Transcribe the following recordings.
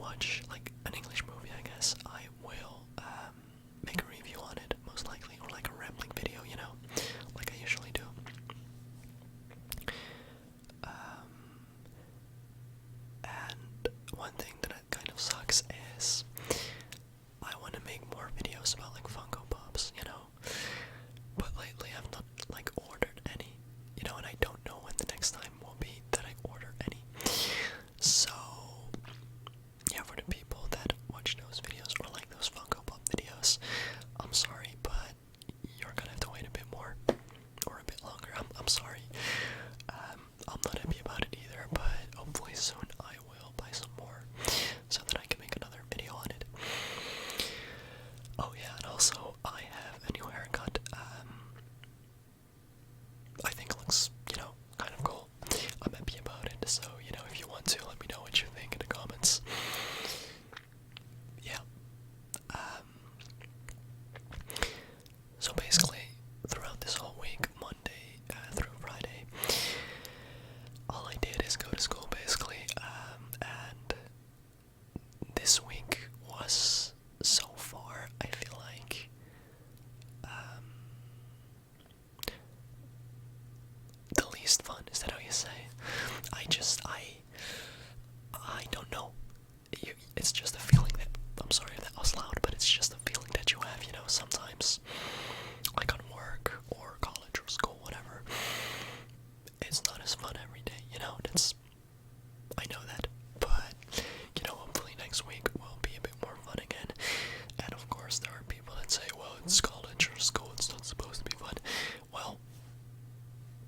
watch like an English movie, I guess I will make a review on it, most likely, or like a rambling video, you know, like I usually do. And one thing that kind of sucks is I want to make more videos about like Funko Pops, you know, but lately I've not like ordered any, you know, and I don't know when the next time will be that I order any. So yeah, for the people that watch those videos or like those Funko Pop videos, I'm sorry, but you're gonna have to wait a bit more or a bit longer. I'm sorry. I'm not happy about it either, but hopefully soon I will buy some more so that I can make another video on it. Oh yeah, and also I have a new haircut. I think it looks, you know, kind of cool. I'm happy about it, so, you know, if you want to, let me know what you think in the comments. Yeah. So basically, throughout this whole week, Monday through Friday, all I did is go to school, basically, and this week was, so far, I feel like, the least fun. Is that how you say? I don't know. It's just a feeling that, I'm sorry if that was loud, but it's just a feeling that you have, you know, sometimes, like on work, or college, or school, whatever, it's not as fun every day, you know, I know that, but, you know, hopefully next week will be a bit more fun again. And of course there are people that say, well, it's college or school, it's not supposed to be fun. Well,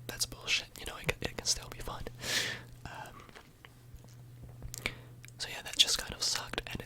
that's bullshit, you know, it can still be fun. So yeah, that just kind of sucked, and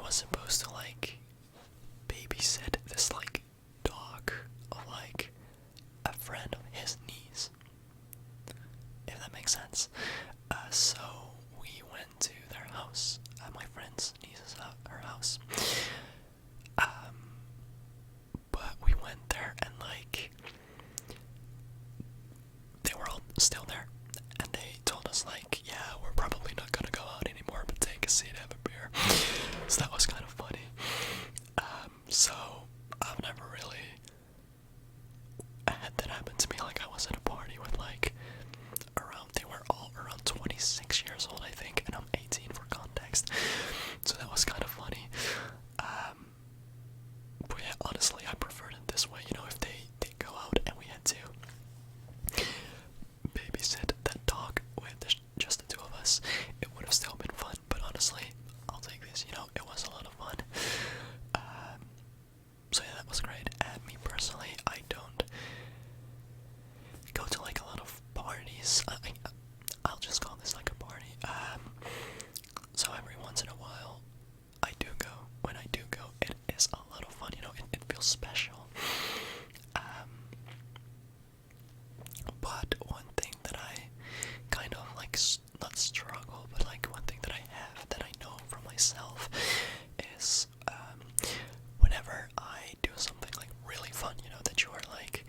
was supposed to like babysit this like dog of like a friend of his niece, if that makes sense. So we went to their house, my friend's niece's her house. But we went there and like they were all still there, and they told us like, yeah, we're probably not gonna go out anymore, but take a seat, have a beer. So that was kind of funny. So I've never really had that happen to me. Like I was at a party with like they were all around 26 years old, I think, and I'm 18 for context. So that was kind of funny. But yeah, honestly, I preferred it this way. You know, if they did go out and we had to babysit that dog with just the two of us, it would have still been fun. But honestly, I'll take this. You know, it was a lot of fun. So yeah, that was great. And me personally, I don't go to like a lot of parties. I'll just call this like a party. So every once in a while, I do go. When I do go, it is a lot of fun. You know, it feels special. But one thing that I kind of like, not struggle, but like one thing that I have that I know for myself is whenever I do something like really fun, you know, that you are like,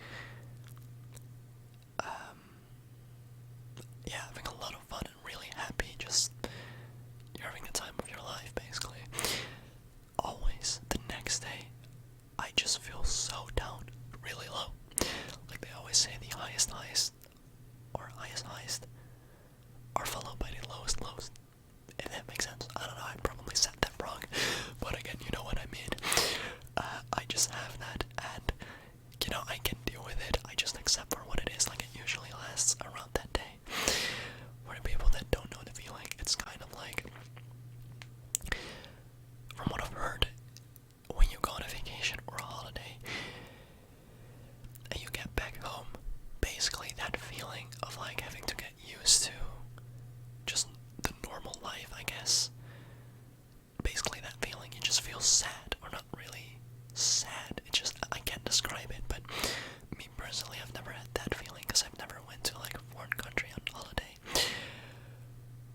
yeah, having a lot of fun and really happy, just you're having the time of your life, basically. Always the next day, I just feel so down, really low. Like they always say, the highest highest, or highest highest, are followed by the lowest lowest. If that makes sense. I don't know, I probably said that wrong, but again, you know what I mean. I just have that, and you know, I can deal with it. I just accept for what it is. Like it usually lasts around that day. For the people that don't know the feeling, it's kind of like, from what I've heard, when you go on a vacation or a holiday and you get back home, basically that feeling of like having to get used to just the normal life, I guess. Basically that feeling, you just feel sad, or not really sad, it just, I can't describe it, but me personally, I've never had that feeling, because I've never went to like a foreign country on holiday.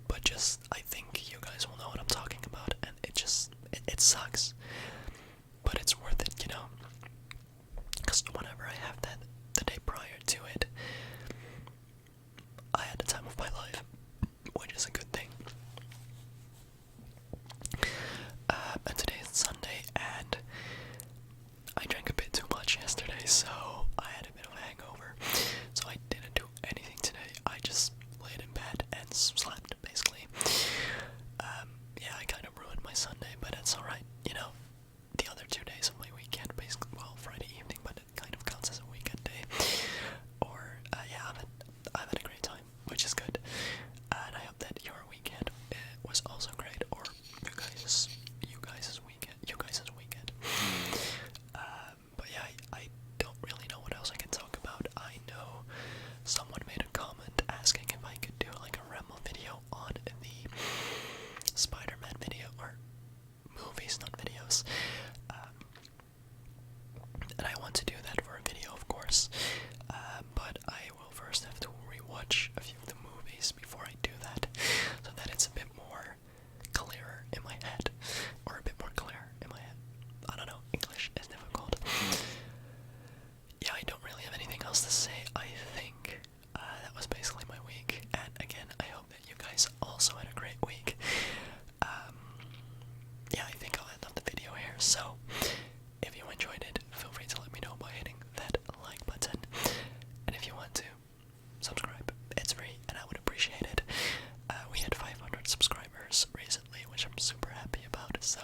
But just, I think you guys will know what I'm talking about, and it just, it sucks, but it's worth it, you know, because whenever I have that, the day prior to it, I had the time of my life, which is a good thing. And today is Sunday, and I drank a bit too much yesterday, so I had a bit of a hangover, so I didn't do anything today. I just laid in bed and slept, basically. Yeah, I kind of ruined my Sunday, but it's alright, you know. The other 2 days of my weekend, basically, well, Friday evening, but it kind of counts as a weekend day. Or, yeah, I've had a great time, which is good. And I hope that your weekend was also great, or you guys' weekend. But yeah, I don't really know what else I can talk about. I know someone made a comment asking if I could do like a Ramble video on the Spider-Man video, or movies, not videos. And I want to do that for a video, of course. But I will first have to rewatch a few of the movies before I do that, so that it's a bit more clearer in my head, or a bit more clear in my head. I don't know, English is difficult. Yeah, I don't really have anything else to say. I think that was basically my week, and again, I hope that you guys also had a great week. Yeah, I think I'll end up the video here, so if you enjoyed it, feel free to let me know by hitting that like button, and if you want to, subscribe. It's free, and I would appreciate it. We had 500 subscribers recently, which I'm super happy about, so